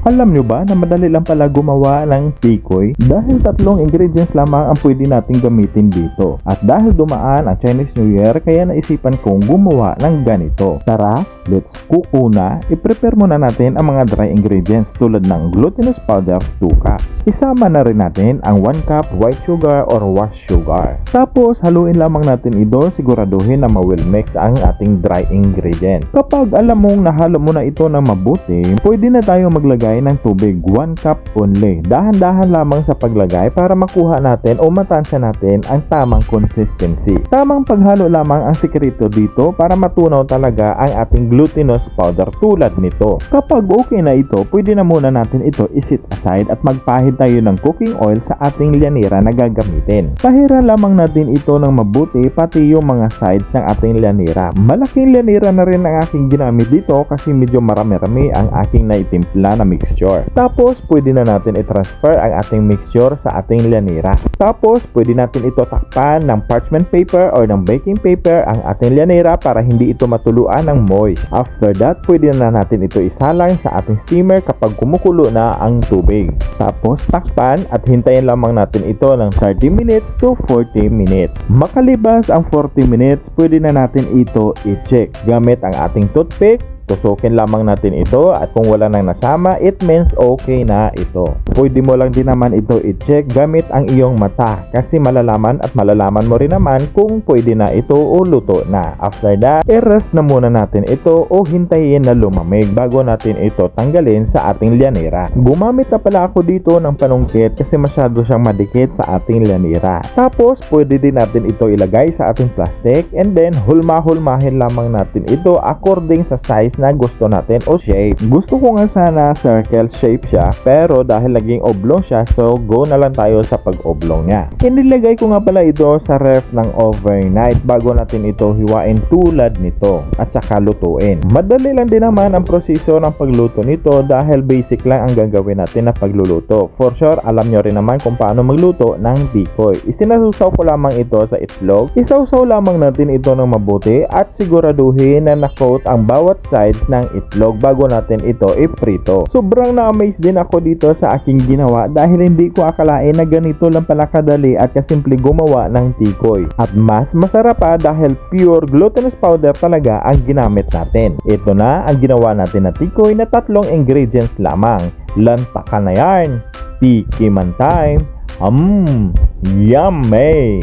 Alam nyo ba na madali lang pala gumawa ng tikoy? Dahil 3 ingredients lamang ang pwede nating gamitin dito. At dahil dumaan ang Chinese New Year, kaya naisipan kong gumawa ng ganito. Tara, let's cook. Una, i-prepare muna natin ang mga dry ingredients tulad ng glutinous powder 2 cups. Isama na rin natin ang 1 cup white sugar or wash sugar. Tapos, haluin lamang natin ito, siguraduhin na ma-well mix ang ating dry ingredient. Kapag alam mong nahalo mo na ito ng mabuti, pwede na tayo maglagay ng tubig, 1 cup only. Dahan-dahan lamang sa paglagay para makuha natin o matansya natin ang tamang consistency. Tamang paghalo lamang ang sikreto dito para matunaw talaga ang ating glutinous powder tulad nito. Kapag okay na ito, pwede na muna natin ito isit aside at magpahid tayo ng cooking oil sa ating lyanera na gagamitin. Pahiran lamang natin ito ng mabuti pati yung mga sides ng ating lyanera. Malaking lyanera na rin ang aking ginamit dito kasi medyo marami-rami ang aking naitimpla na mixture. Tapos, pwede na natin i-transfer ang ating mixture sa ating lyanera. Tapos, pwede natin ito takpan ng parchment paper or ng baking paper ang ating lyanera para hindi ito matuluan ng moist. After that, pwede na natin ito isalang sa ating steamer kapag kumukulo na ang tubig. Tapos, takpan at hintayin lamang natin ito ng 30 minutes to 40 minutes. Makalibas ang 40 minutes, pwede na natin ito i-check gamit ang ating toothpick. Tusukin lamang natin ito at kung wala nang nasama, it means okay na ito. Pwede mo lang din naman ito i-check gamit ang iyong mata kasi malalaman mo rin naman kung pwede na ito o luto na. After that, i-rest na muna natin ito o hintayin na lumamig bago natin ito tanggalin sa ating lyanera. Gumamit na pala ako dito ng panungkit kasi masyado siyang madikit sa ating lyanera. Tapos, pwede din natin ito ilagay sa ating plastic and then hulma-hulmahin lamang natin ito according sa size na gusto natin o shape. Gusto ko nga sana circle shape siya pero dahil naging oblong siya so go na lang tayo sa pag-oblong niya. Inilagay ko nga pala ito sa ref ng overnight bago natin ito hiwain tulad nito at saka lutuin. Madali lang din naman ang proseso ng pagluto nito dahil basic lang ang gagawin natin na pagluluto. For sure, alam nyo rin naman kung paano magluto ng tikoy. Isinasusaw ko lamang ito sa itlog. Isawsaw lamang natin ito ng mabuti at siguraduhin na na-coat ang bawat side ng itlog bago natin ito iprito. Sobrang na-amaze din ako dito sa aking ginawa dahil hindi ko akalain na ganito lang pala kadali at kasimple gumawa ng tikoy. At mas masarap pa dahil pure glutinous powder talaga ang ginamit natin. Ito na ang ginawa natin na tikoy na 3 ingredients lamang. Lantakan na yarn, tikiman time, yummy!